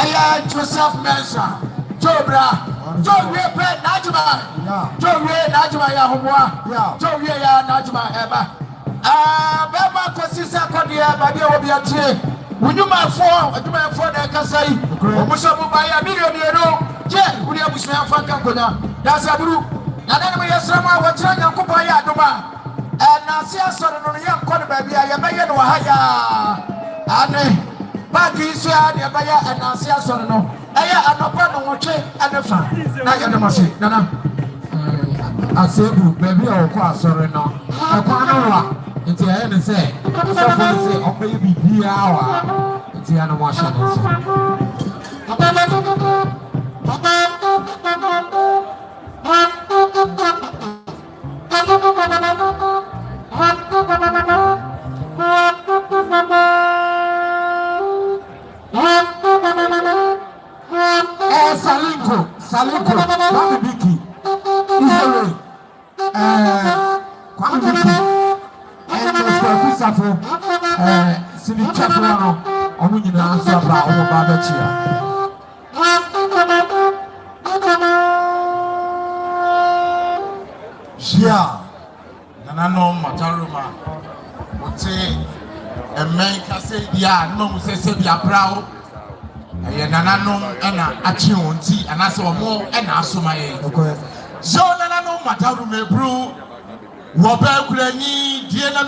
Aya Joseph Mensa, Jobra, Jobra, Najma, Jobra, Najma, Yahua, Jobra, Najma, Eba. Bema Kosisa Kodia, Badia Obiate, when you might fall, you might fall there, Kasai, Musabu by a million, Jen, William Busman Fakakuna, that's a group. And then we have some of our China Kupaya Duma. And Nasia son of the young corner baby, I am a Wahaya. And Bagisia, the Baya, and Nasia son of Aya, and Opano Moche, and the fan. Now you're the Masi, Nana. Aseibu, baby, or Kwa, sorry, no. I can't know what it's say. Someone say, oh, baby, the hour. It's the animation. Salinko, Kwame Biki, Israel, Kwame Biki, and Mr. Kusafo, Sini Chafano, Omina answer about Obabachia. Yeah, Nanano Mataruma, would say, a man can say, yeah, no, say, be a proud. Nanano and a chionti, and I saw more and I saw my so Nanano Matarume brew, Wabel Granny, Diana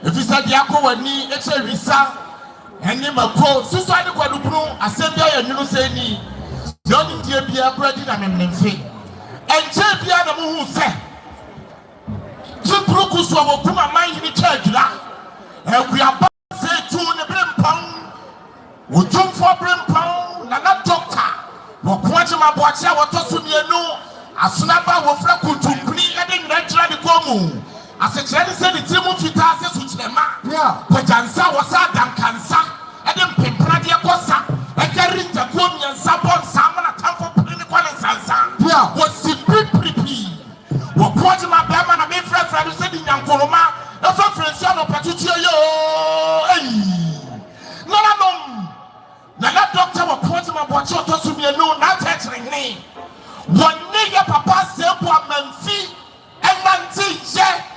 if you said Yako and me, it's a visa, and name a quote, Susan Quadrupro, Assembly and you say me, Johnny dear be a credit and Memphis, and Champion who said, Tupukus will come a mind in the church, and we are say 2 in the brim pound. We don't for brim pound, Nana doctor. What quantum of what's our Tosunia no, as soon as I will frack to clean and natural the Gomu. As a child said, it's a movie tasks which the man, but Jansa was a damn cancer, and then Pimpradia Cosa, and carrying the Gomi and Sabon Salmon at time for clinical and Sansa. Was it pretty? What quantum of Batman and Mayfred said in Yankoroma, a Franciano Patutio. No. Nana doctor will point him about your to me no not answering me. One nigger papa Aseibu Amanfi and Nancy,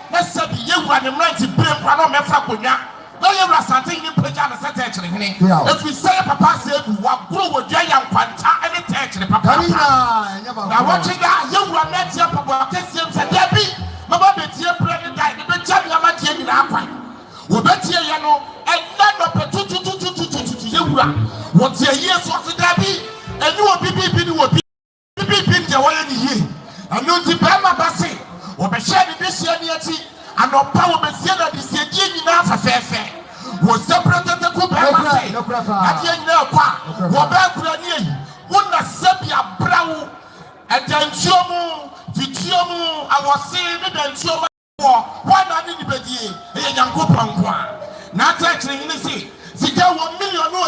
let's say you were the right to bring one of my Fapunya. No, you are something in pajamas attaching me. If we say Papa Aseibu, what grew with Jayam Quanta and attaching Papa. Now, watching that, you were not your Papa Kessians and Debbie. Mamma, it's your brother died, the Champion Matian in Aqua. We bet you know, and none of the two. What's your years of the Debbie? And you will be the way in the year. And you depend on Bassi, or be sharing this year, and no power be said that this year in Africa. Was separated the Kukuban, at the end of what back wouldn't Sabia Brow, and then Chomu, Vitiomu, I was saying that Choma, one on anybody, and young Kukuban. Not actually in the sea. Sika 1 million no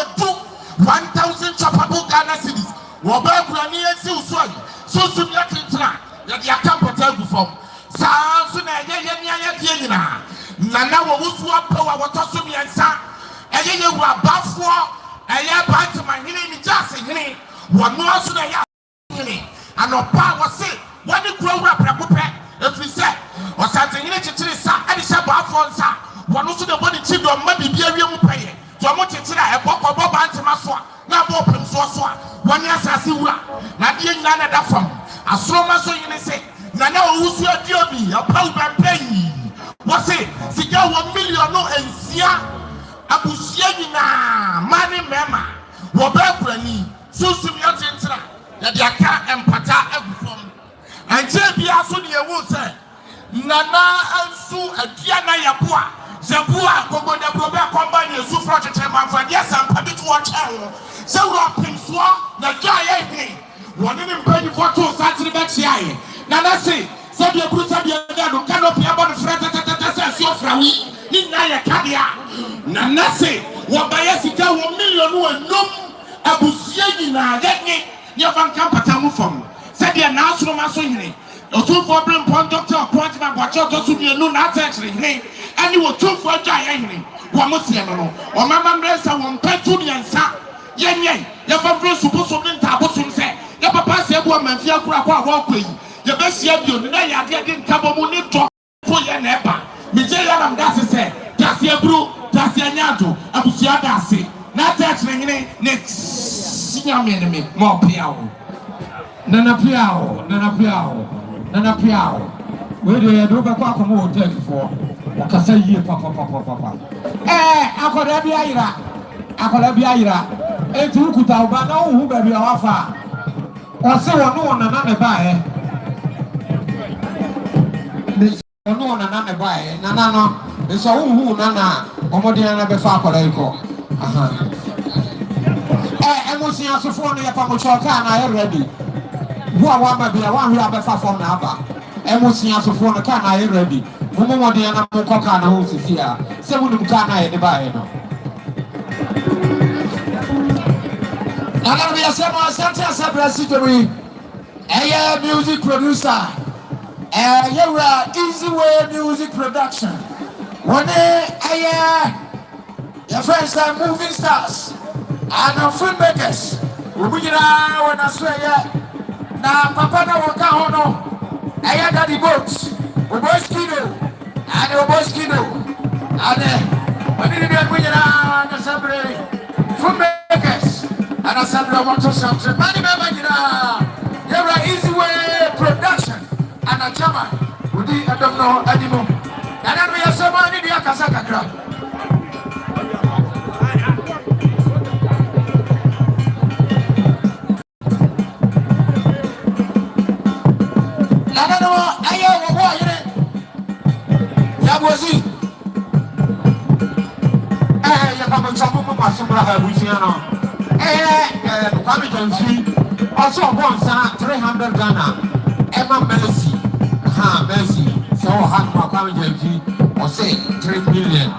1,000 chapabu Ghana cities. Waba Granny and Silsway. So soon ya tintra. Ya campata from. Sasuna Yana. Nana was what power what Tosumi and Sa. And you were Baffour. And ya bite to my hilly just in hilly. One more sooner ya hilly. And no power say. When you grow up, if we say, or something in it, and it's a Baffour. One also the body children maybe be a real pay. So I'm going to try a book of Bob Antimaswa, now open source. 1 year Sasiwa, not being none of that from. As so much so you say, Nana who's your dearby, a pound and pay. What's it? Sika 1 million no and Sia Abuakwa, money mema, Wabakwa, so soon your tintra, that your car and pata every form. And JB also the will say, Nana and Sue and Diana Yapua. Zabua, Gogo, the Goba Combine, the Sufra Chairman for yes, and Pabit Watch. So, Pinswa, the guy, one in the bed for 2 Saturday back here. Nana say, Sabia Brutabia, canopy about the friend that your friend, in Naya Kadia. Nana say, what by Yasica 1 million no Abuakwa, get me, near Van Campatamu from. Said the announcement, Massoni. The 2 for Brim Doctor, Quantum, watch out to be a no not actually. And you were 2 for Giant, one Muslim, or Mamma Mesa, 1 petunian sa, Yen, your family supposed to be Tabusum say, your papa Aseibu Amanfi Akura walk with your best year, you know, I didn't come on it for your neighbor. Mijayam Dasi say, Dasia Bru, Dasia Nyato, Abusia Dasi, not touching next enemy, more piao. Nana piao, Nana piao, Nana piao. Where do you do back more take for? What can say you, Papa? Akolabiaira, etu kutauba na uhu baby awafa. Ose wonu na na bae. Wonu na bae. Na no. Eso uhu na omode na be fa akola iko. Aha. Emosia sofo no ya pa mo choka na ready. Wo awa ba bia wa hwe abefa form na aba. Emosia sofo no ka na ready. Mo mo de na mo koka na ho sisia. Se wo num ka na ye de bae no. I'm going to be a Tabiri, a music producer, you're Easy Way Music Production. One day, your friends are moving stars and filmmakers. We begin when I swear, now Papa no waka hono, daddy boats, boys kino, and boys kino, and when did you bring it on the Tabiri filmmakers? And I said, I want to something. Money, you're an Easy Way Production. And a chama, I don't know anymore. And then we have so many in the Akasaka crowd. Also, 300 Ghana. Emma Mercy. Mercy. So, how Kwame Jensi or say 3 million.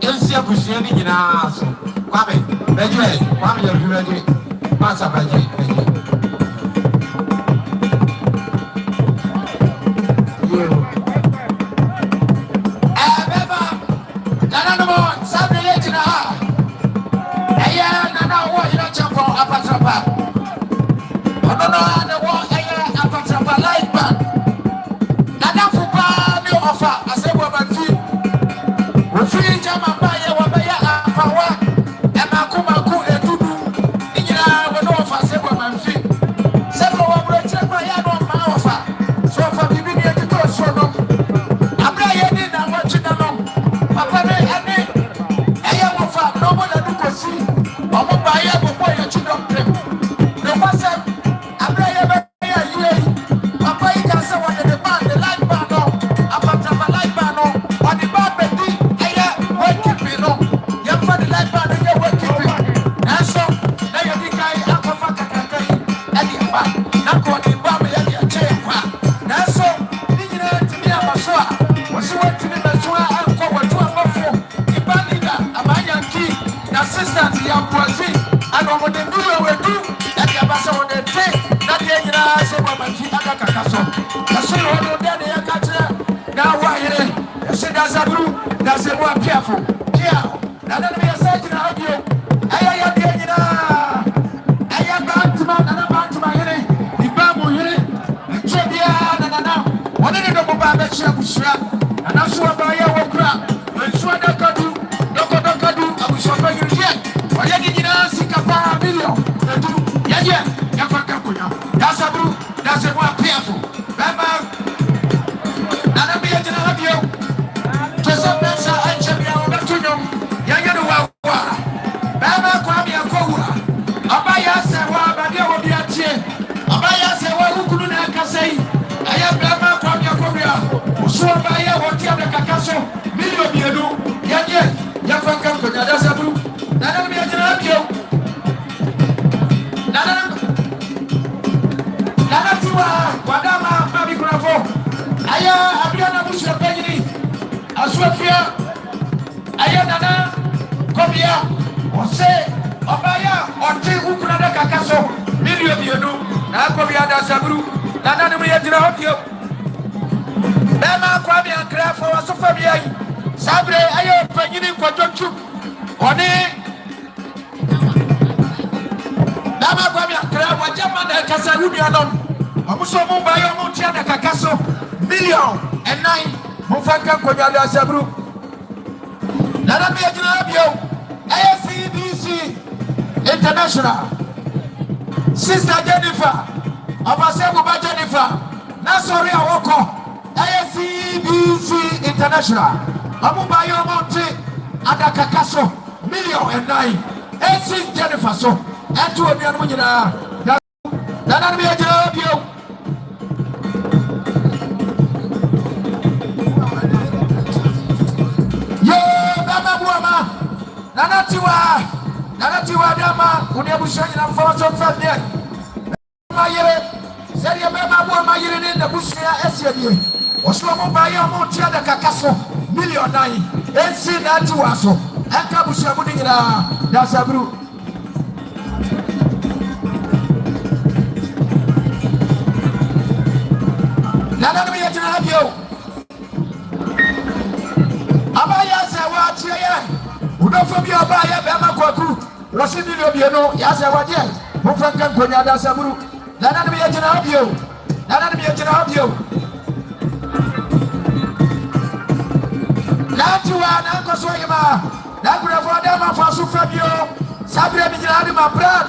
Elsia Busiani in our so. Kwame, ready. Master Baji. Aseibu Amanfi. We feel jama baye wabaya apawa. Ema kumaku edudu. Injira we no offer Aseibu Amanfi. Sebo wabreche kwa ya no ma offer. So for bibi ni edito so no. Abra ye ni na wachi na no. Papa ne ene. Eya offer no mo na dukosi. Omo baye bobo ye chidom prem. No kwase abra ye be ya yue. Papa yi ka se wa the band the light band no. That's a more careful. Yeah, now that we are saying, I am back to my head. The Babu here, the Tribia, and now, what did you know about the Shabushra? And that's what I will grab. When Swagadu, Dokadu, I will show you yet. What you did, Sikapa million. Yeah, that's a blue, that's a more careful. Baba, and I'm here to help you. Abuakwa kra wa jama na kasa wunuanom. Omuso mu ba yo mu tia na kakaso million and 9 mu fanka kwanya da sabru. Nana bi agina bio. ACDC International. Sister Jennifer. Aseibu Jennifer. Na sorry awoko. ACDC International. Amu ba yo mu tia ada kakaso million and 9. AC Jennifer so. Atu obian mu nyina. Nana bi agina bio. Nanatiwa dama unebushanya na mfawaso mfadne mayire seria bema bua mayire ni nebushia esiedie oswa mobaya mo tia da kakaso million 9 ensi natiwa so aka bushia mu dingira da sabru nana mi yajina habio abaya se wa tia ye udofobia abaya bema kwaku Wasi nilo bieno ya se waje mo franka konya da saburu nana bi yajina habio lati wa na ko so yima na kura fo da ma fa su fabio sabre bi jina ma bra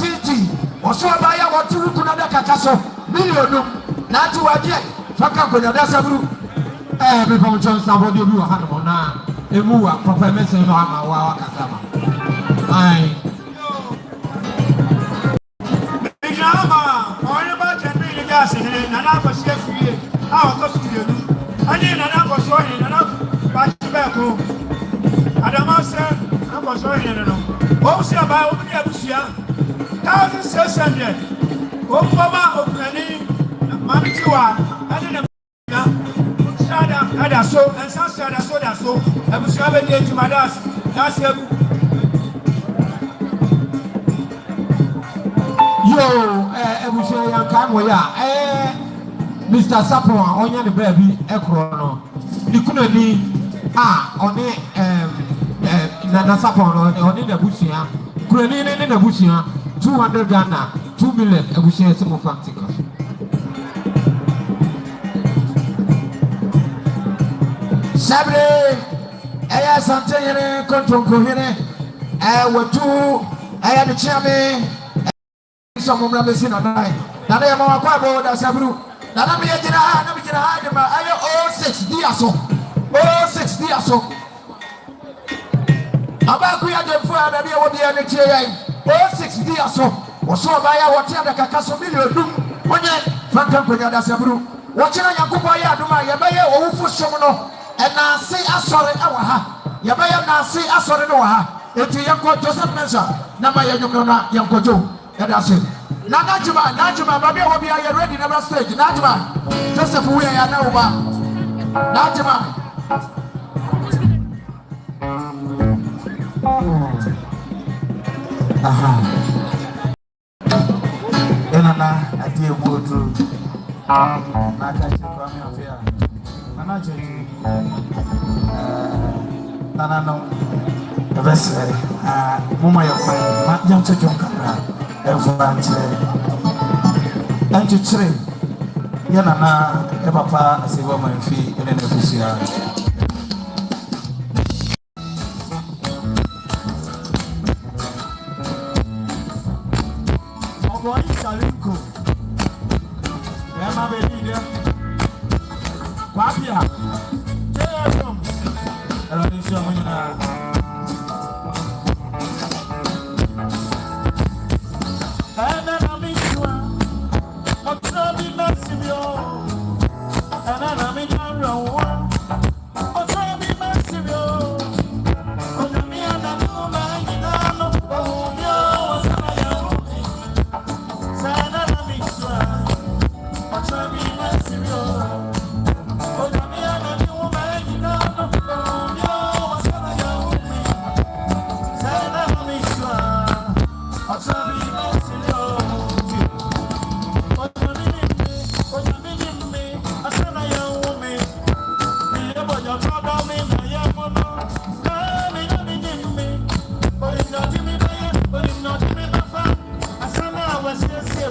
titi oso ba ya woturu kuna da kakaso milionu lati waje franka konya da saburu me fa mo chon sabo de bi wa hanu na emu wa papa mese no ama wa kasama ai Bijama Oheneba tembi ni gasi ni nana ko sefiye a ko studio ni ani nana ko so ni nana ba ti be ko adama se na ko so ni no o se ba o ni abusia 1600 o mama o plani mami tiwa ani na sada ada so en sa sada so da so abusia be di jumadas na sebu ebushia yanka mo ya Mr. Sapon onya ne baby ekro no nikuna ni one na Sapon no one da bushia kurani ne na bushia 200 Ghana 2 million ebushia se mo fantika sabre eya sante yene kontonko yene watu eya de chiame some messing on night. Nana Abuakwa da sabru. Nana mi ejina na mi jina ha de ma ayo 06 diaso. 06 diaso. Abakuya de fu ada bi wo bia ne tie yan. 06 diaso. Oso ba ya wote ada kakaso million dum. Onye fanka konya da sabru. Wo kira Yakubu ya aduma ye ba ye owufu som no. Na se asore ewa ha. Ye ba ye na se asore no wa ha. Eti yanko Joseph Mensa na ba ye nyom na yanko Jo. That's it. Najima, baby, will be ready never stage. Najima, Joseph, we are now over. Najima. Enana, I dear wood. Nakachi, come up here. Manager, Nana, no. The vessel, Mumma, young Chaka. And to train Yanana, a papa, Aseibu Amanfi, and then a Busia. Oh, boy, Saluko. Emma, baby, Papia. I don't know. Oh,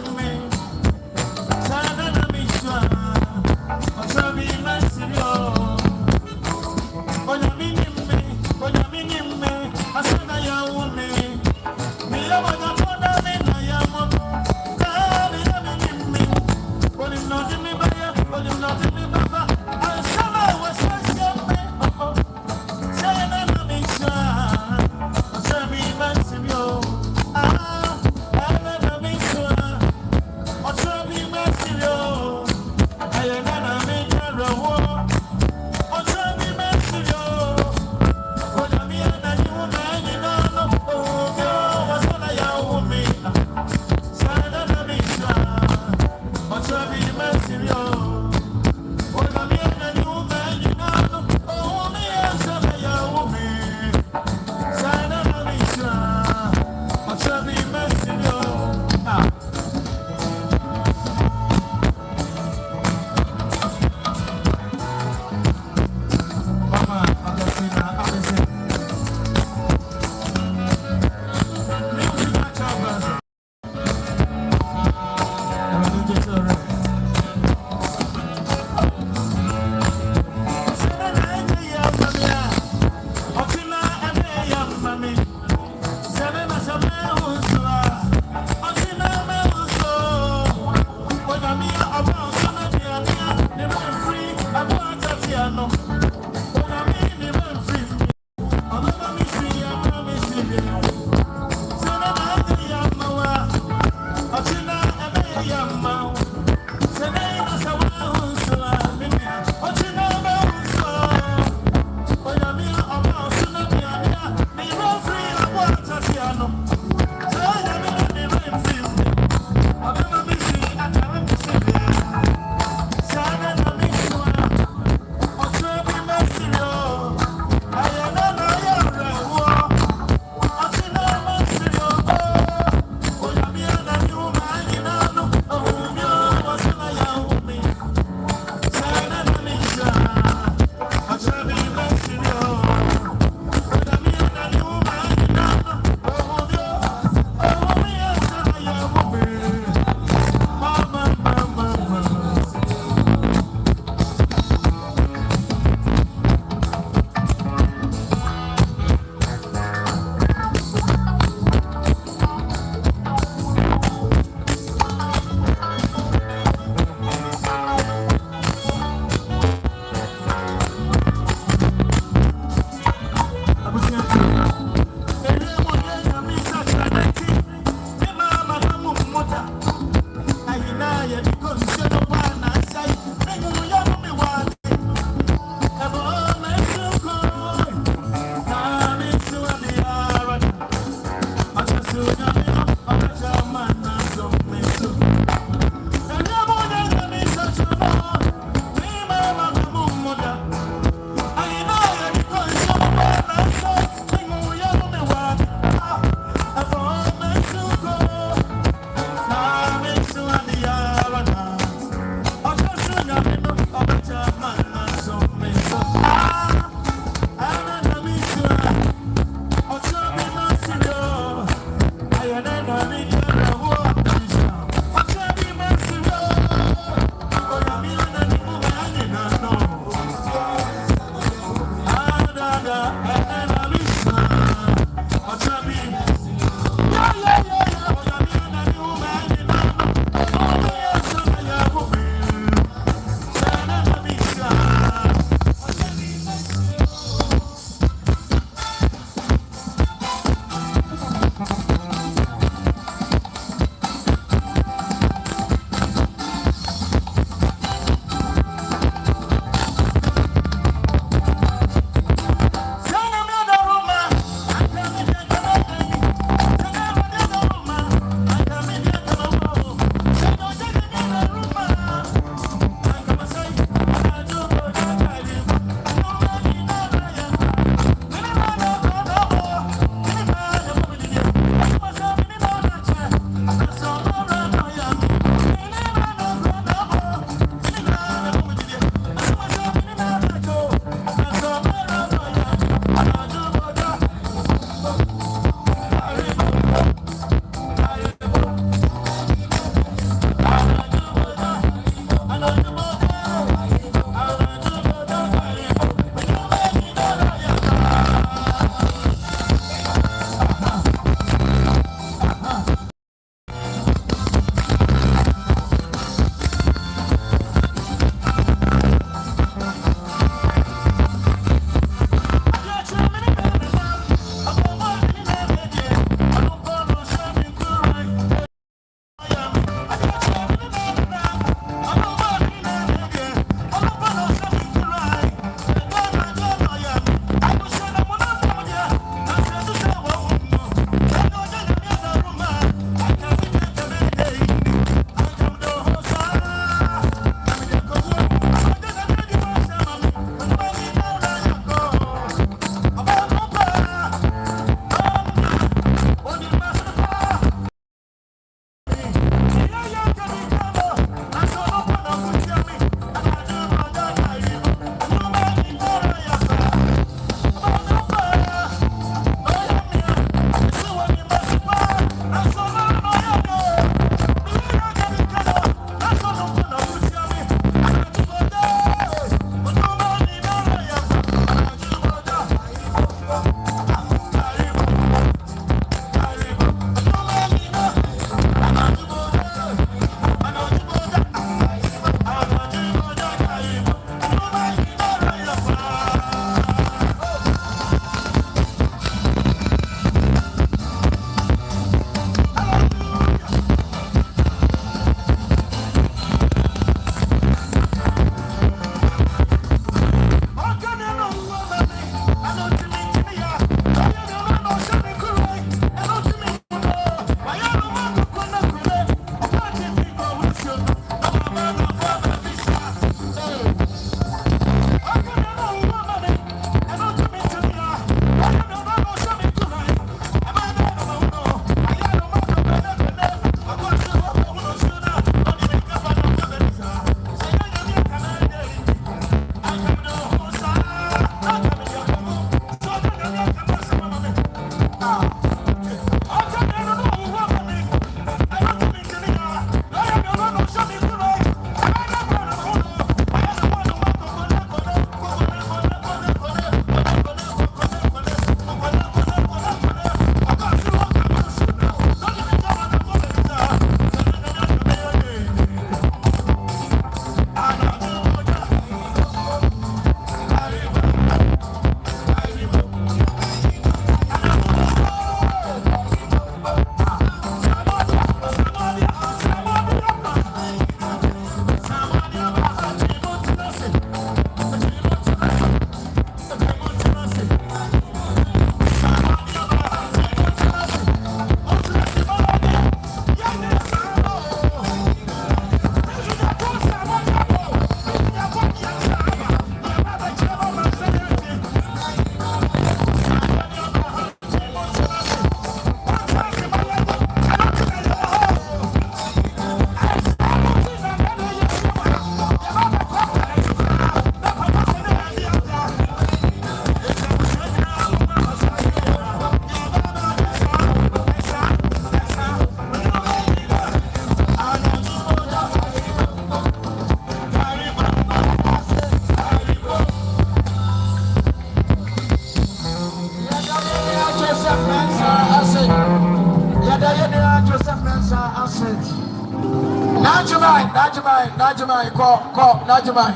Najimai, call Najimai.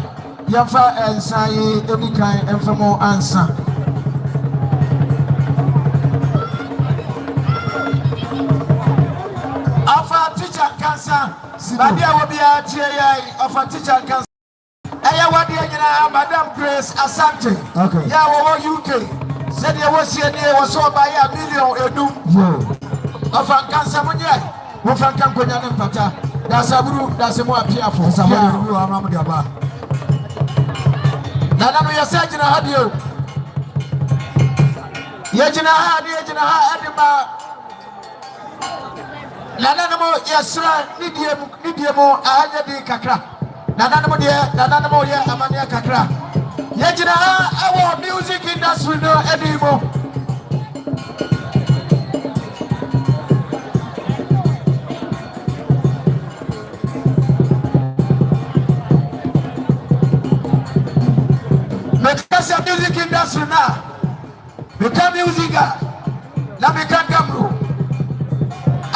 Yafa and Sai, Edikai, and for more answer. Alpha teacher cancer, Badia will be a TI of a teacher cancer. Madam Grace Asante. Okay. Yeah, UK. Said there was here was so by $1 million of a cancer. What I can put on Pata. That's a group that's a more fearful. Nana, we are saying, how do you? Yajina, Adima. Nanamo, yes, sir, Nidiamo, Ayadi Kakra. Nanamo, yeah, Amania Kakra. Yajina, our music industry, no anymore. Because of music industry now, become music, now become Gamru.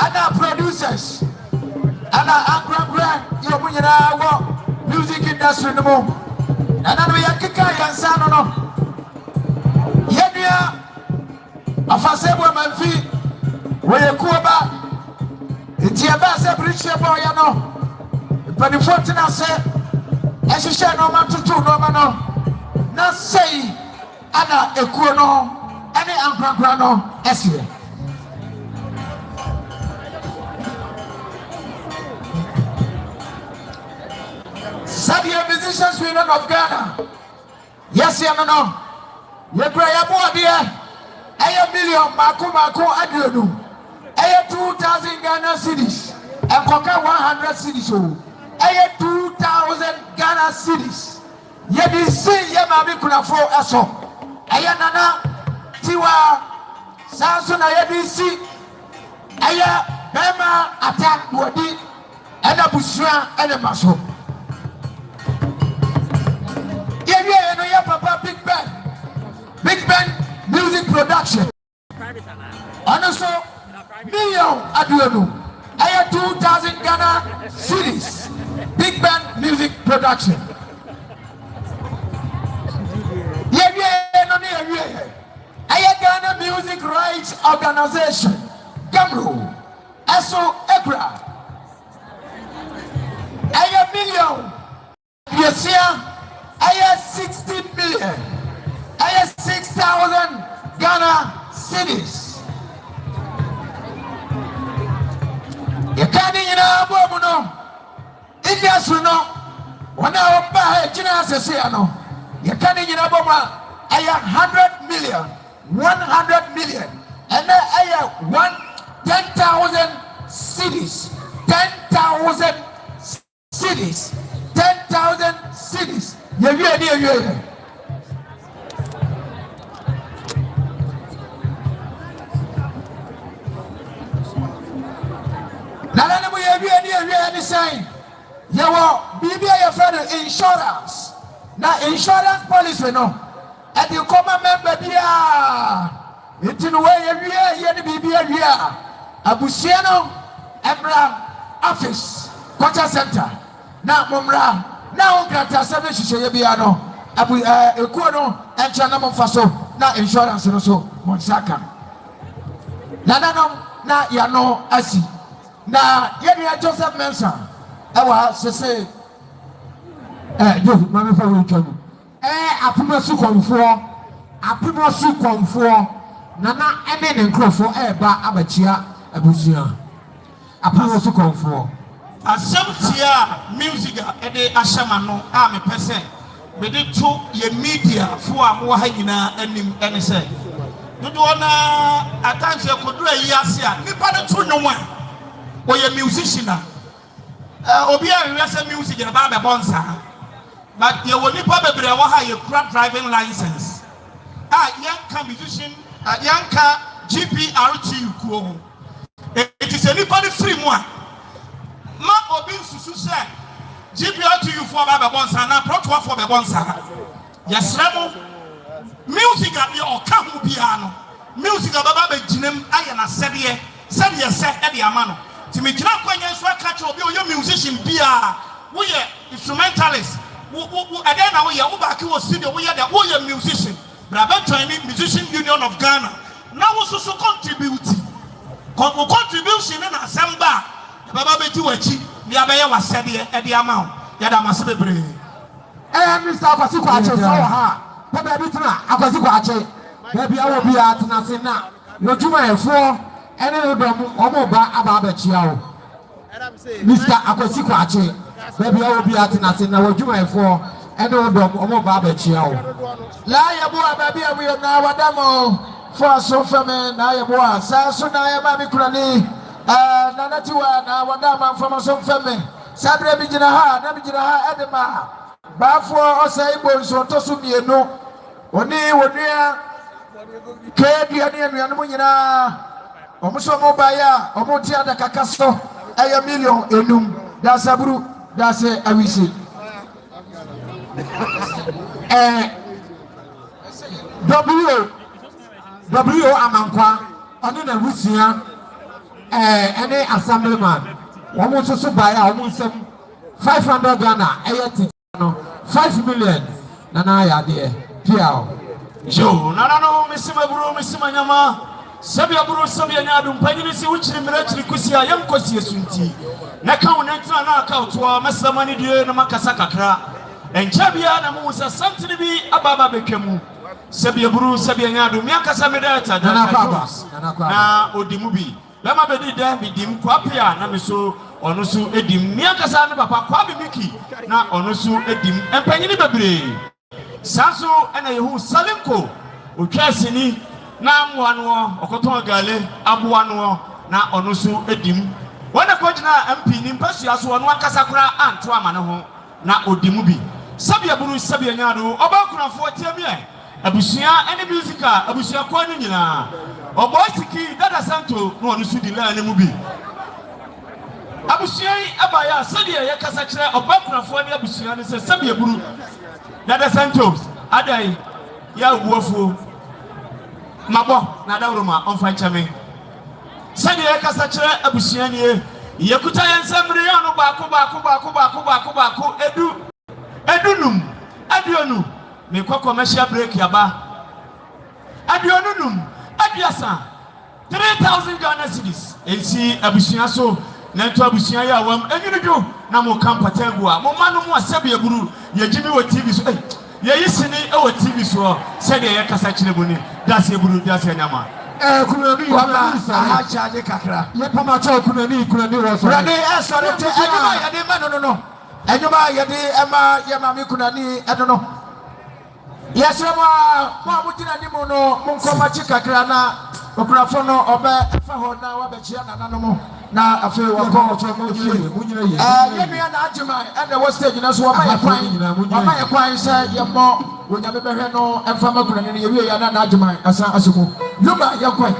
And our producers, and our grand, you're bringing our music industry no more. And then we are kicking and son no. Yenia, Aseibu Amanfi, where you kukuban, it's your best appreciable boy, you know. But the 14 I say, as you share no man to two, no man. Na say ana ekuo no ene ankrankra no ese Sadia musicians we know of Ghana. Yes ya no ye kra ya bo de $1 million mako aduonu 2,000 Ghana cedis enkoka 100 cedis o 2,000 Ghana cedis. Yedi si ye mami kunafo eso aya nana tiwa sanso na yedi si aya bema ata wodi ena busua ene maso ye no ya papa Big Ben music production also million aduonu aya 2,000 Ghana cedis Big Ben music production. I Ghana Music Rights Organization, Gamru, Eso Ekra. $1 million. Yes, I 60 million. I 6,000 Ghana cedis. You can't in a woman. Indians will know. When I buy a general, you can't in a woman. I have 100 million, 100 million, and then I have 10,000 cities, 10,000 cities, 10,000 cities. Yeah. Now, we are saying, you will be a friend insurance. Now, insurance policy, no. And you come a member here. It's in the way you be here. Abusiano, Emra, office, quarter center. Now, Mumra, now, Granta service, Shabiano, Abu Equano, and Chanamo Faso, now insurance also, Monsaka. Nanano, na Yano, Asi. Now, Yenia Joseph Mensa, I was say, you, Mamma Faruchon. Apumosu konfo nana ene ne nkrofo eba abachia abusia apumosu konfo asɛmtia music ede ahyɛma no a me pese me de to ye media fo a mo ha nyina anim ene sɛ dodo na atanse kodura yi ase a nipa de to nwom a o ye musician obi a we say music na ba be bonsa. But you will need probably a crap driving license. Young musician, young GPRT kuo. It is anybody free one. Ma obin susu say GPRT for Baba Bonsa na protwa for Baba Bonsa. Yes, Remo. Music at your piano. Music at Baba Jinem ayana sedie se e de amano. Timijina kwenye so catch obi o musician bia. We instrumentalist. And then we are Ubaki was studio. We are the musician. But I've joining Musician Union of Ghana. Now we also contribute. Contribution in Asamba. Baba Betuachi. The Abaya was said at the amount. Yadamasa Bre. Mr. Akwasiku Ache so ha. Papa Bituna Akwasiku Ache. Baby I will be at Nasina. No Juma and any of them Omoba Ababechiao. Mr. Akwasiku Ache. Baby I will be at Nasina. No Juma and any of them Omoba Ababechiao. La Yabua baby we are now Adamo for so feminine. I am one. Sasuna Yamami Kurani. Nanatua na Wadama from some feminine. Sabre Bijinaha, Nabijinaha, Edema. Baffour Aseibu so tosumi eno oni wodua kedi ani anuanu nyina omuso mobaya omoti ada kakaso aya million enum da saburu da se awisi w amankwa oni na rusia any assemblyman omuso so baya omusem 500 Ghana ayati 5 million nana ya de piao jo nana no mesima buru mesima nyama sabia buru sabia nyadum panyini si uchiri mirachiri kusia yamkosi esunti na kawo nentra na account wa mesama ni die na makasa kakra enchabia na musa santini bi ababa bekemu sabia buru sabia nyadum yakasa medata nana baba na odimu bi lama bedi da bidim kwapia na meso onusu edim miakasa ne papa kwabi miki na onusu edim empanyini bebre sanso ena yehu salimko otwasini na amwano okoton gale abuano na onusu edim wona kojina MP ni mpasua so ono akasa kura anto amane ho na odimu bi sabia buru sabia nyado obakunafo tiamie abusua ene musica abusua kwani nyina oboisiki dada santo no onusu dila ne mu bi Abusiai abaya sadia yakasa kire obakunafo ne abusia ne se sabia buru dada santos adai ya wuafo mabo na dawroma onfa chame sadia yakasa kire abusia ne yakuta yansamre ya no baako edunum aduonu me kwa commercial break yaba aduonunum aduasa 3000 Ghana cedis ensi abusia so na to abusia ya wam enyunudu na mo kampatengu a mo manu mo asabia buru ye jimi wo TV so ye yisini e wo TV so se de ye kasa kire boni dase buru dase nyama kunani wala aha chaje kakra ye pama cho kunani wo so rade esorete enyuma ye de ma no enyuma ye de ema ye ma mi kunani edono yesema mo abujina ni mo no mo nkoma chikakra na okurafo no obe fa ho na wa bechia na nanomo na afi wa ko cho mo fi munyina ye ye na ajima and the stage na so wa ma ye kwan se ye mo wonya be behwe no emfa makuna ne ye wie ya na ajima asa asiko luba ye kwan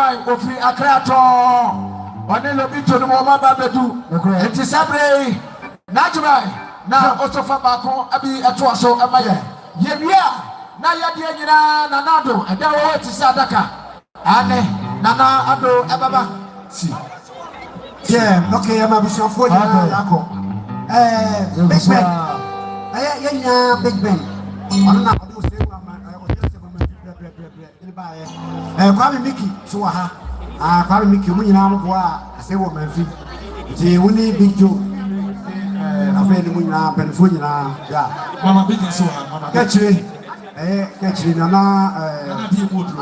Najumai ofri akrato one lobito no mo ba bedu enti sabre Najumai na osofa bako abi eto aso emaye yewia na yade nyina nanado eda wo ti sadaka ane nana ado ebaba si yeah okay ya mabusofo ya yako Big Ben ya Big Ben ono na adu se wa ma Kwame Miki so ha Kwame Miki mu nyina mo a Aseibu Amanfi ti woni Big Joe afei ni mu nyina penfo nyina ya Mama Big so ha mama kachiri na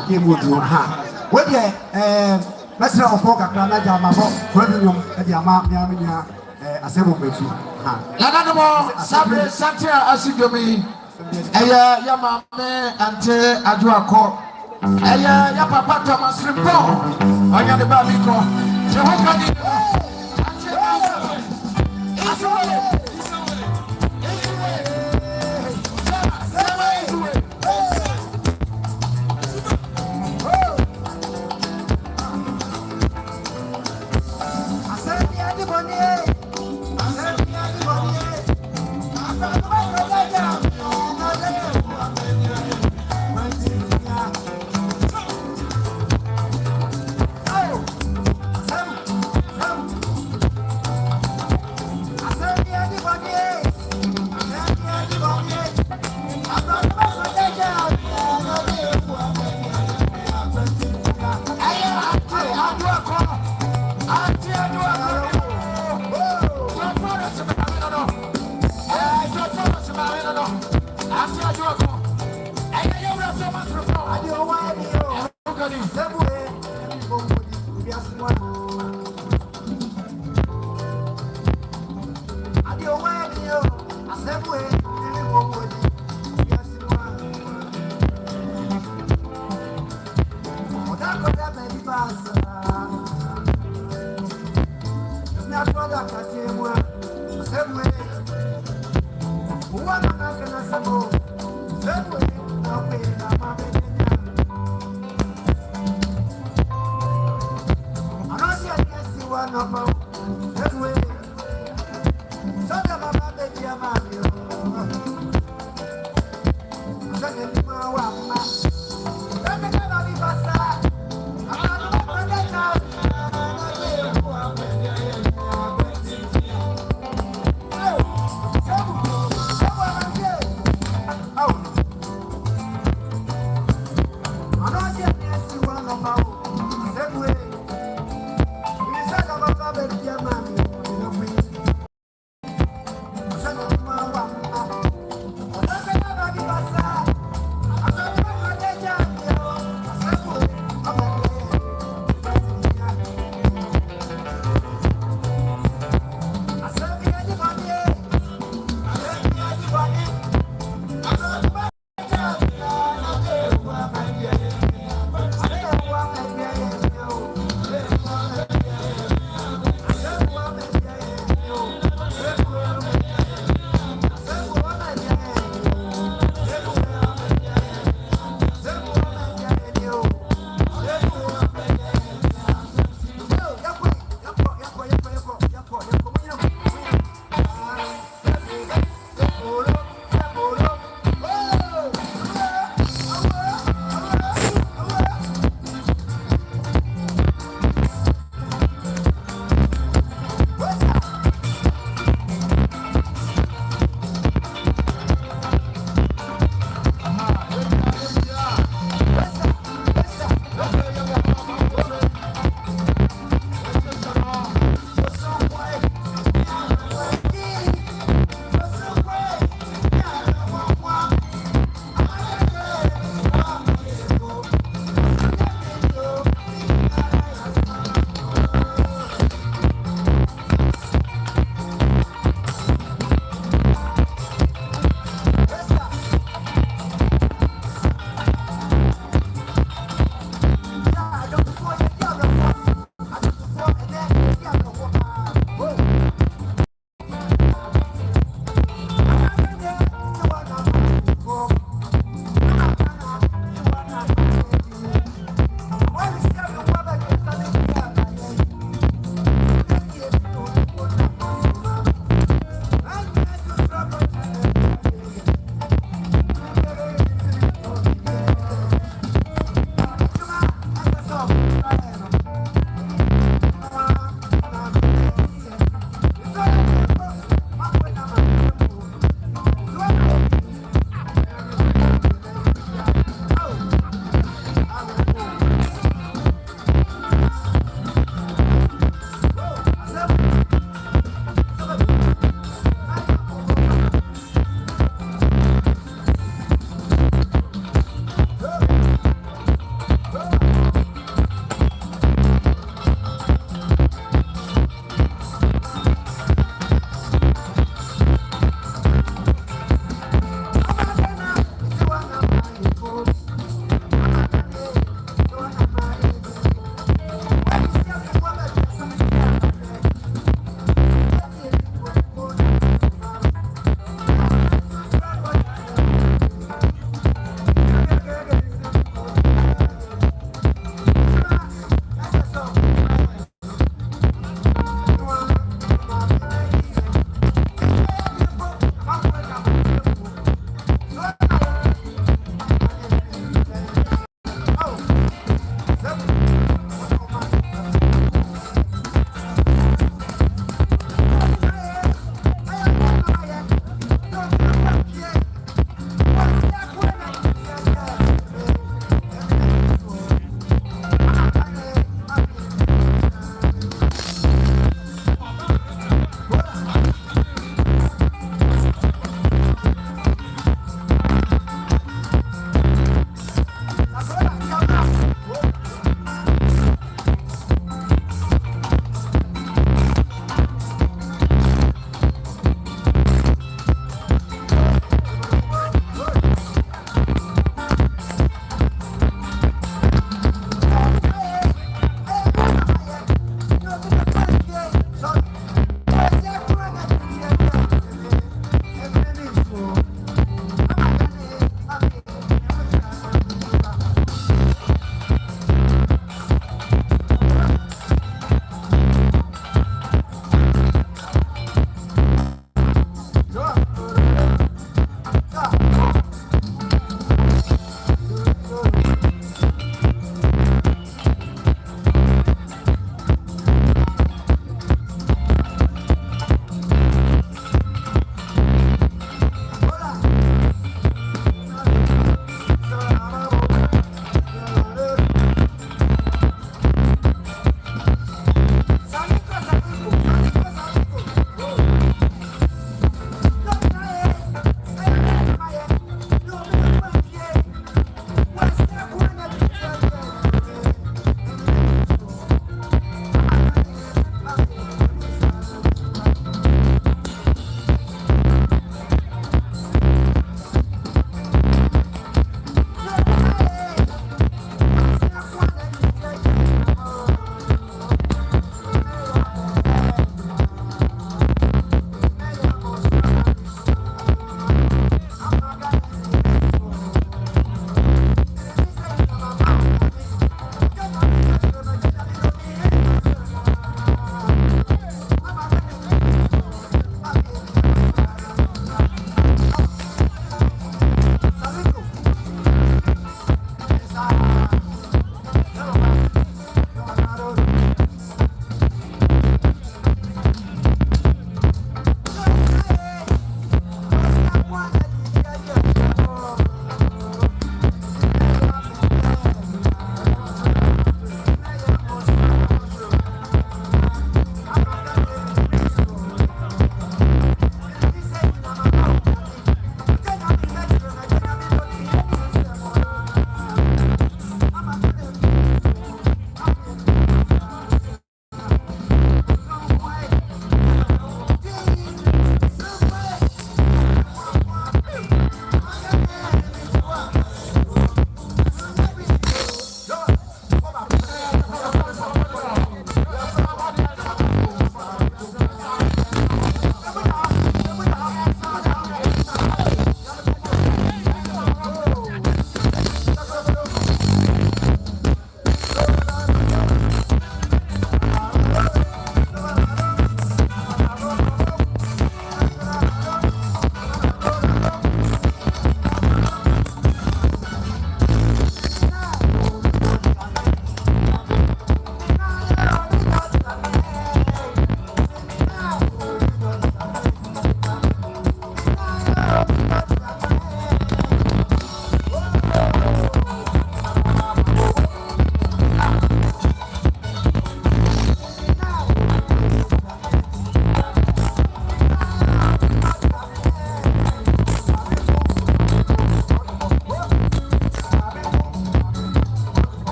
Aseibu ha we de mesra ofo kakra na jama bo kwadu e jama nya Aseibu Amanfi ha nana no mo sabre santia asigomi eya ya mame ante Abuakwa eya ya papa Thomas Rimpo onya de ba mi ko je ho ka di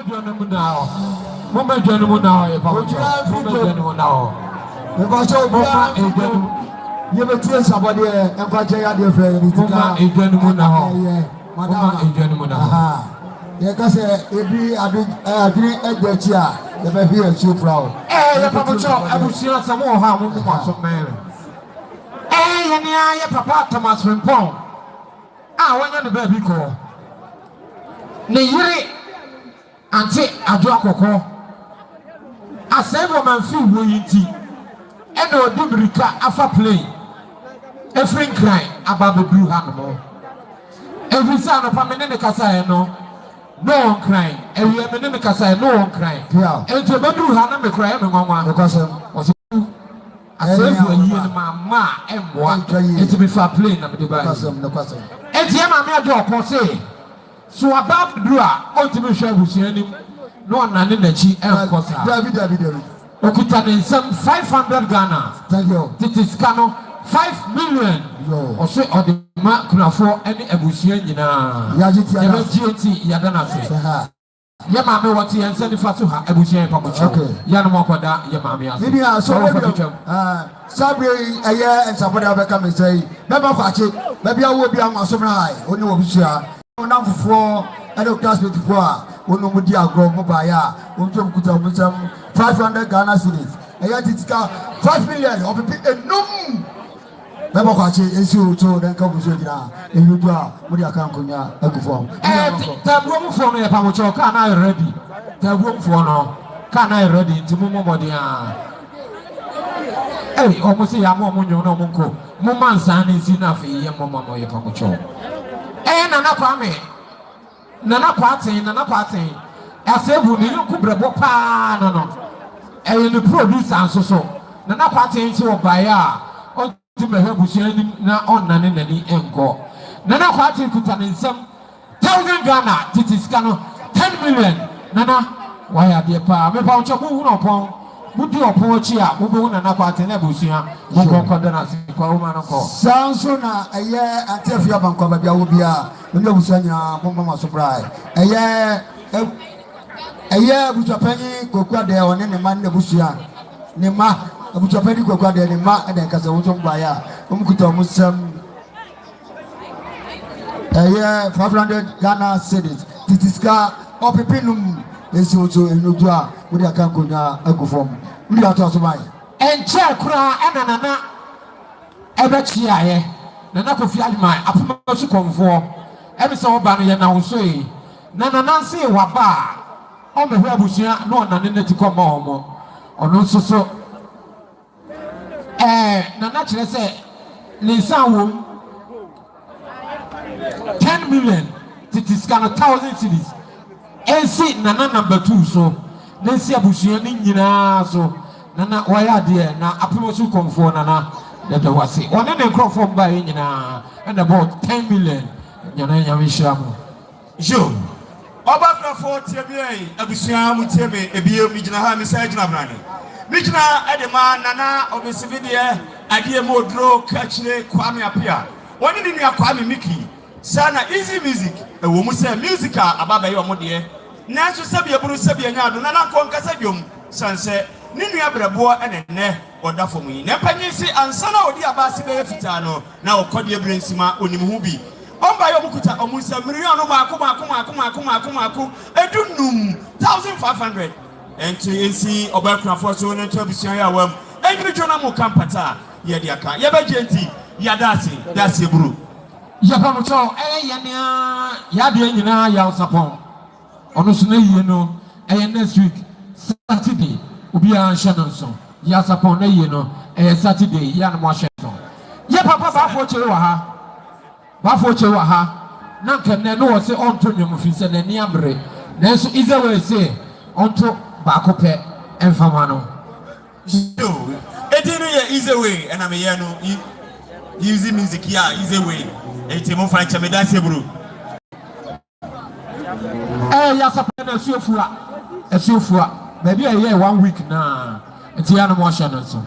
join now. Mama join now. Mama now. Because you have to somebody and quite a different. Mama join now. Madam, aha. Because every agree at the chair, the baby and so proud. Eh, I will see some more harm of man. Eh, and I, Papa Thomas Rimpon. I want the baby call. Neyiri ante Abuakwa Aseibu Amanfi woyiti e na odibirika afa play efrin cry ababebu hanmo every son of amene ne kasa e no one crying ewie amene ne kasa e no one crying ento bedu ha na me cry me nwanwa because Aseibu ayi ne mama emwa enti be fa play na me de ba enti e ma me Abuakwa say so about Dua, ultimate Shabusianim, no none nachi and Cosa. David. Okutan some 500 Ghana. Thank you. This Cano 5 million. Or so or the mark for any Abusian. Yajiti Yadana. Yamame what he and send for to her Abusian Pamucho. Yanamokoda, Yamamia. Maybe I saw Sabri a year and somebody will come and say, Never watch it. Maybe I will be on my summer. Now for other class with poor, Unomudia grow Mobaya, Untum 500 Ghana cedis. And yet it's got 5 million of a num. Never watch it, and so then come with you now. And you do Mudia Kankunya, a good form. That room for me, Pamucho, can I ready? That room for no, can I ready to Mumodia? Hey, almost a Yamomo, no Munko. Muman is enough, Yamamo, Pamucho. Nana Kwarteng. Aseibu ni kubrebo pa no. The producer so. Nana Kwarteng ti obaya. On ti mehebusian na on nani enko. Nana Kwarteng kuta nsem 1,000 Ghana titiska no 10 million. Nana why ade pa me pa uncho hu no pon. Budi opon chi a bubu Nana Kwarteng na busia. Mo konkoda na se kwa uma no ko. Sanso na eye antefia banko ba bia wo bia. Ndio busanya mama surprise. Eye busapani kokwa de one ne man ne busia. Ne ma busapani kokwa de ne ma eden kasa wo so gba ya. Omkuta omusam. Eye 500 Ghana cedis. Titiska opipinum esoso enodua wo de aka konya agufom. Ndi ato so bai. Enche kura enanana ebechi aye. Nana kofi alima apoma su konfo. Every so ban ye na usoi na nananse waba o me hwe abusia na onane neti koma omo ono soso nana kire se linsan wo 10 million titiska no 1,000 cedis ensi nana number 2 so nensi abusia ni nyina so nana waya de na apoma su konfo nana de wase one ne krofo ba nyina and about 10 million. Jo, Obakrafo TBA, Abusiamu Tebe, Ebio Mijana, Missajna Brani. Mijana Edema, Nana, of the Civilia, Adia Modro, Kachne, Kwame Apia. One in your Kwame Miki, Sana easy music, a woman say musica, Ababa Yomodie. Nancy Sabia Brusabia, Nana Concasabium, Sunset, Ninia Brabo and Ne, or Dafomi. Nepanyisi and Sana Odia Basibe Fitano, now Kodia Brinsima, Unimubi. Omba yomukuta omusa milioni maku edunum 1,500 enti esi Obakrafo so ne to bisia ya wam enjona mu kampata ye dia kan ye bagenti ya dasi buru ya pamucho ye nea ya de nyina ya usapon ono so na yie no next week Saturday obi an shanonso ya sapon na yie no Saturday ya no mo ahyeto ye papa Baffour Kyei wa ha Baffour Kyei wa ha na nkene no wo se onto nwom fi se na ni ambre na so ize we se onto ba kope emfama no yo edinu ye ize we na me ye no use music ya ize we eti mo fa chame da se bro ya sapena esuofua baby ye 1 week na eti ya no mo hye no so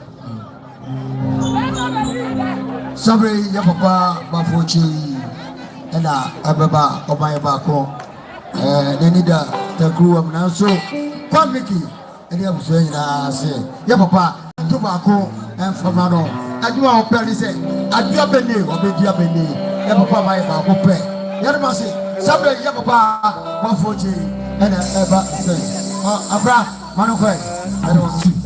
Sabre ya papa Baffour Kyei ena abeba oban ba ko they need the crew of Nanso, Kwamiki, and the Abuso, say, yeah, papa, tobacco and Famano. I do our penny say, I do a penny or be Diabini, yeah, papa, my papa. Yamasi, Sabre, yeah, papa, 140, and ever say, Abra, Manoquay, I don't see.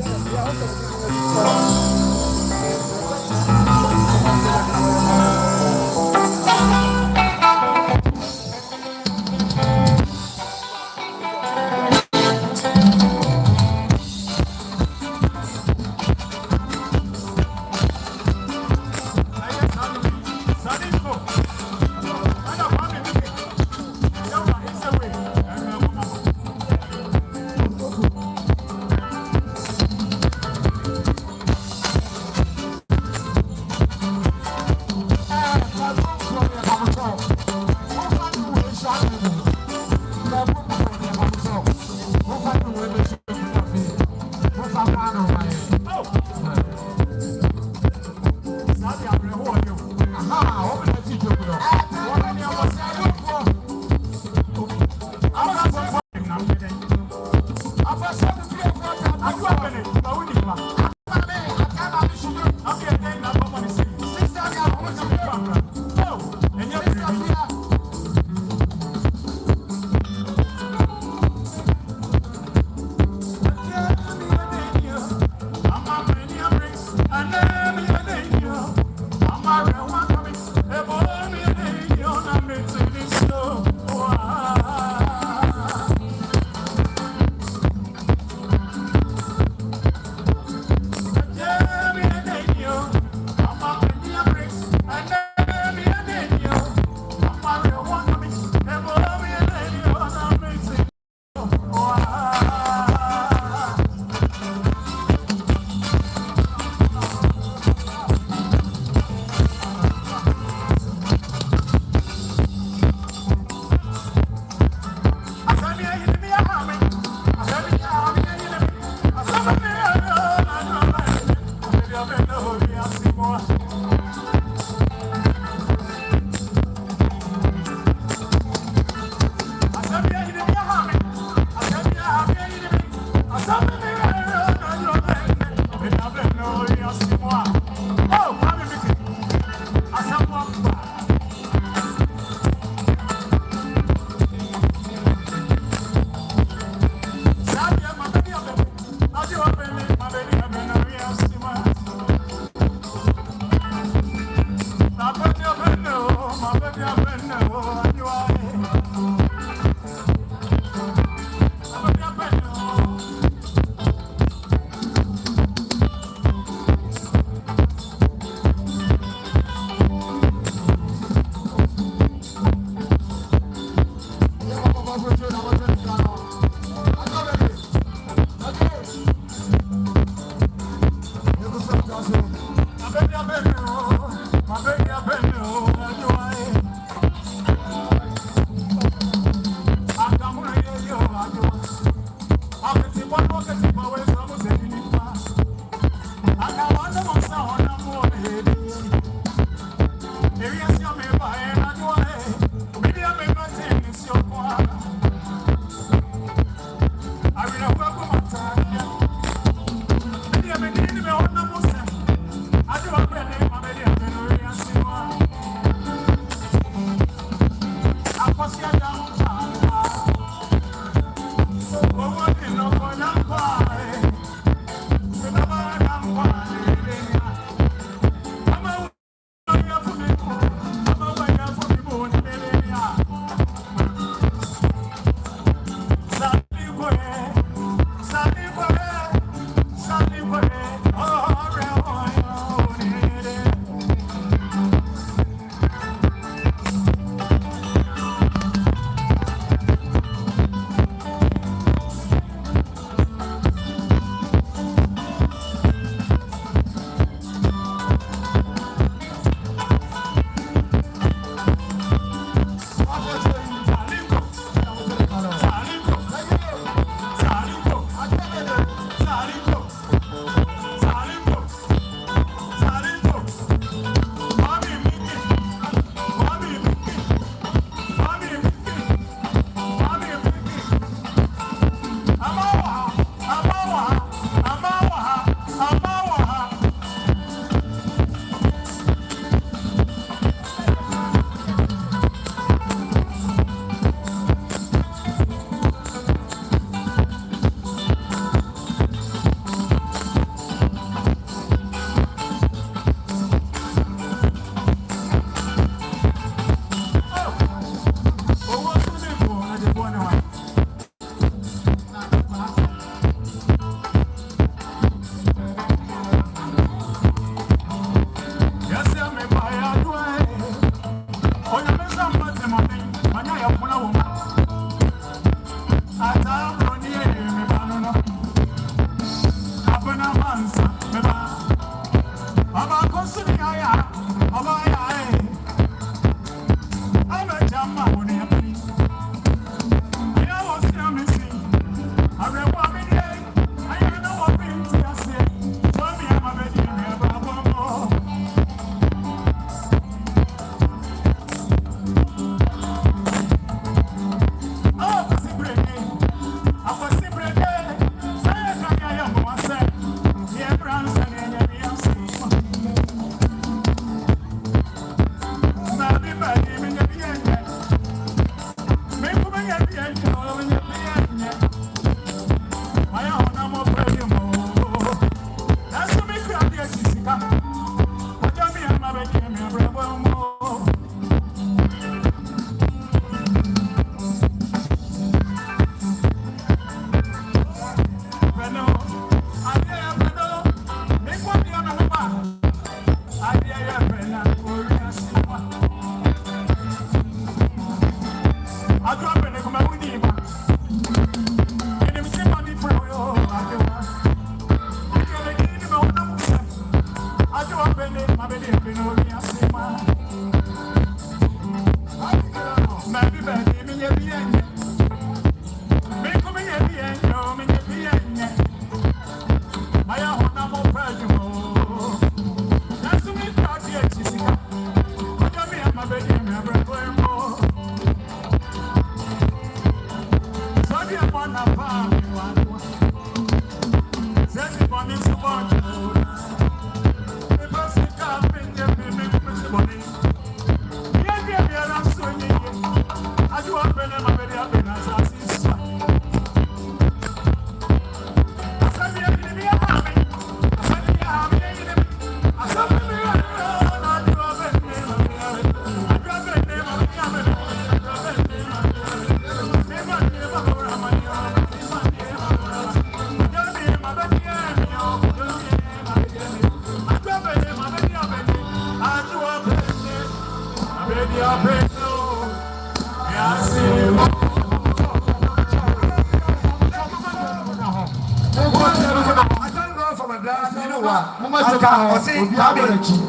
wa aka osi babe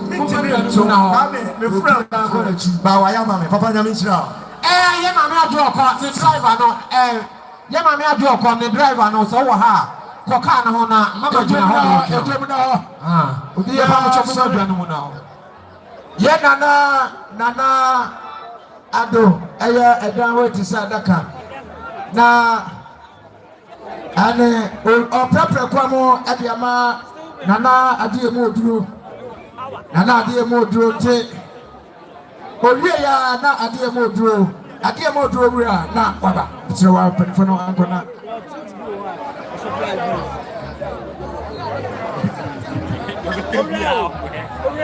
mitimi so babe me fura ba wa ya mama papa nya me chira ye mama adu okọ the driver no ye mama adu okọ the driver no so wo ha ko car na ho na mama gina ho e dem na ho obi ye ba mo chomo na adu no na ye nana ado eye edan we ti sa daka na ane o prepare kwa mo ade ama nana ade mo duro te owie ya na ade mo duro wura na waba tire wa penfo no ankona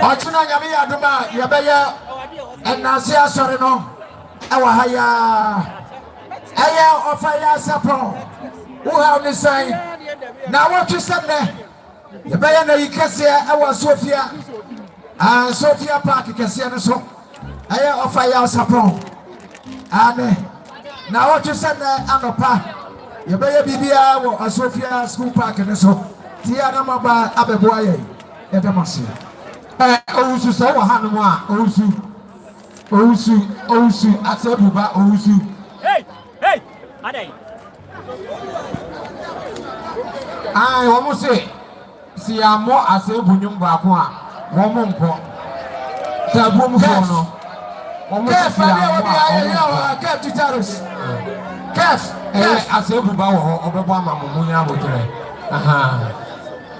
Achuna nyame ya duma yebeye enase asore no ewa haya eye ofa ya sapo wo ha oni sai na wotu semne yebeye na yikese ewa Sofia Park kese ne so eye ofa ya sapo ane na wotu semne anopa yebeye bibia wo Sofia School Park ne so tia na maba abebo aye edamase Ousu so wa hanu mu a ousu Aseibu ba ousu hey adai wo mo se si amo Aseibu nyum ba ko a wo mo nko tabu mu fo no wo mo se si amo Keff titaros Keff Aseibu ba wo ho obebo ama mo nya abotre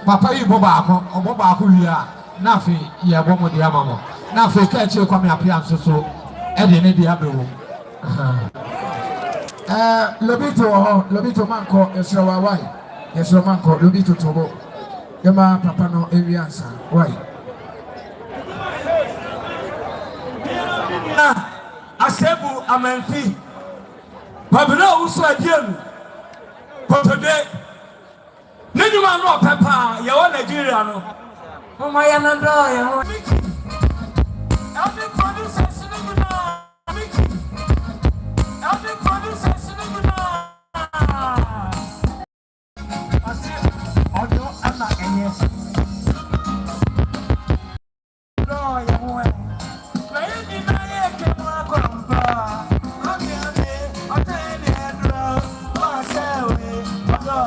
papa yi bo ba ko obo ba ko wi a na fe ye bo mo de ama mo na fe ka chi kwa me apia nso e de ne de abewo lobito manko esra wa wai esra manko lobito tobo yama papa no ewiansa wai Aseibu Amanfi babno uso adiem potode nenuma no papa ye wo Nigeria no mama ya na do ye ho every producer sinimuna every producer sinimuna asi odo ana enye do ye ho na ye ni na ye ke mo akompa obi ame otene edro o sewe odo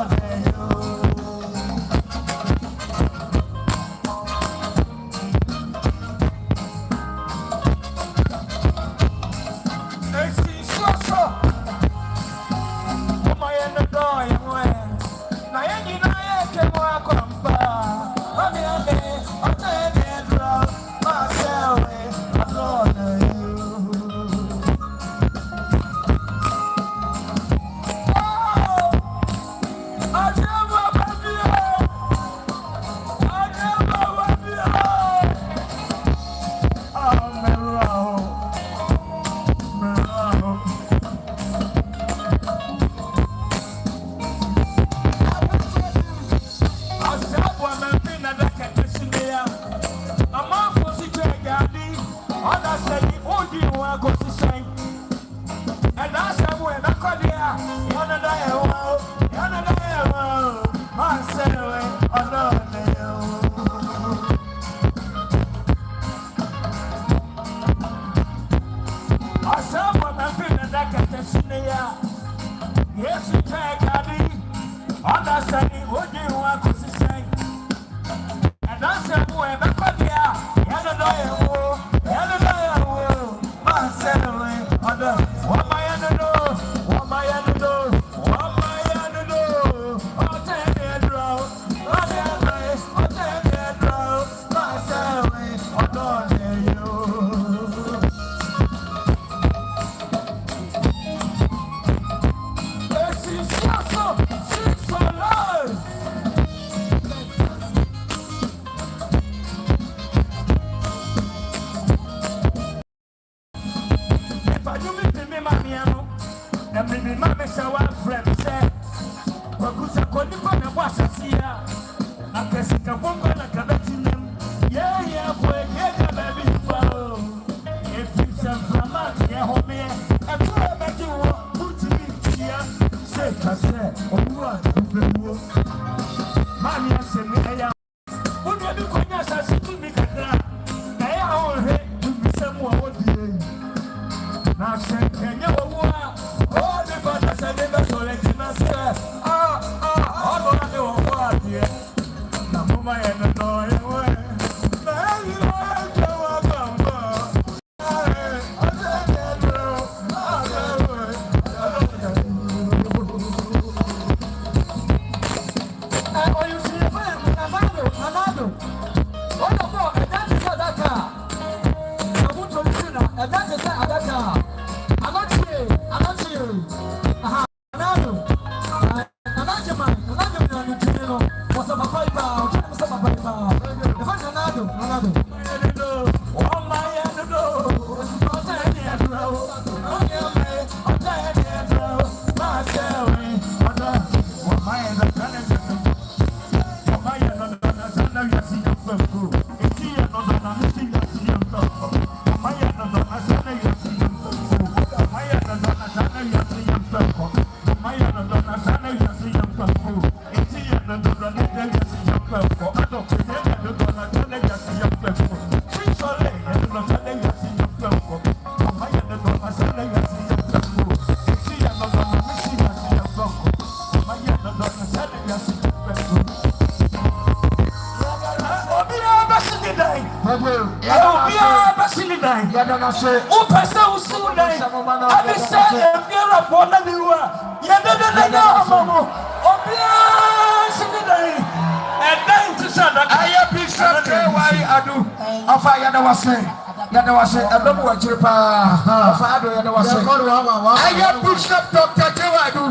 Bishop Dr. Kewadu,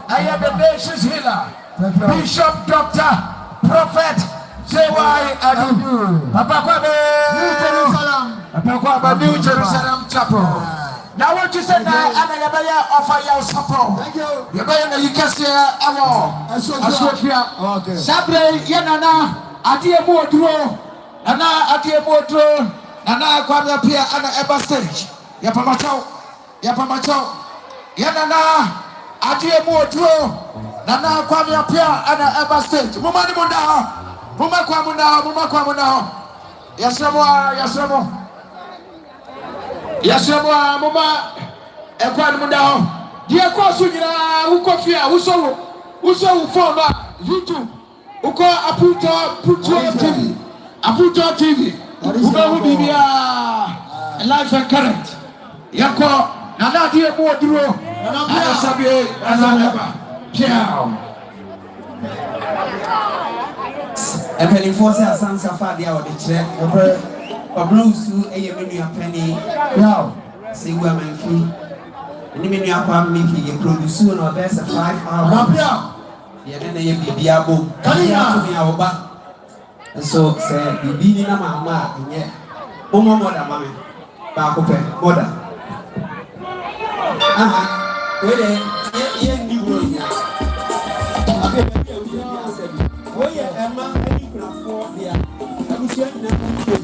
I am the nation's healer. Bishop Dr. Prophet J.Y. Adu, Abuakwa, New Jerusalem Chapel. Now what you said now, and I offer your support. Thank you. You can say, Asofia. Okay. Sabre, Yanana, Adia Modro, Nana, Adia Modro, Nana, Kwame Pia, Anna Eba stage. Yapamacho, Yanana, Adia Modro, Nana, Kwame Pia, Anna Eba stage. Mumani Munda, Mumakwamuna. Yasemo mama ekwan muda die ko so nyina ukofia uso phone YouTube uko Aputo TV ubehu bibia life and current yako na die mo duro na sabie azanaba piao Penny force asansa fa dia o de kire Obrusu eye menu apeni wow Aseibu Amanfi ni menu akwa miki ye produce no best 5 hours ye na ye bibia bo kania to me awoba so say bibi ni na mama enye omo moda mame ba ko pe moda we de ye ni wo ya afi be ye wi ya sabi wo ye ema ani kra for dia abusia na ko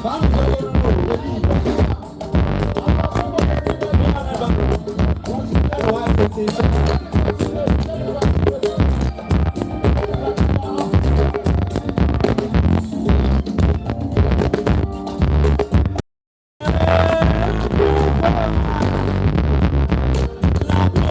Bangko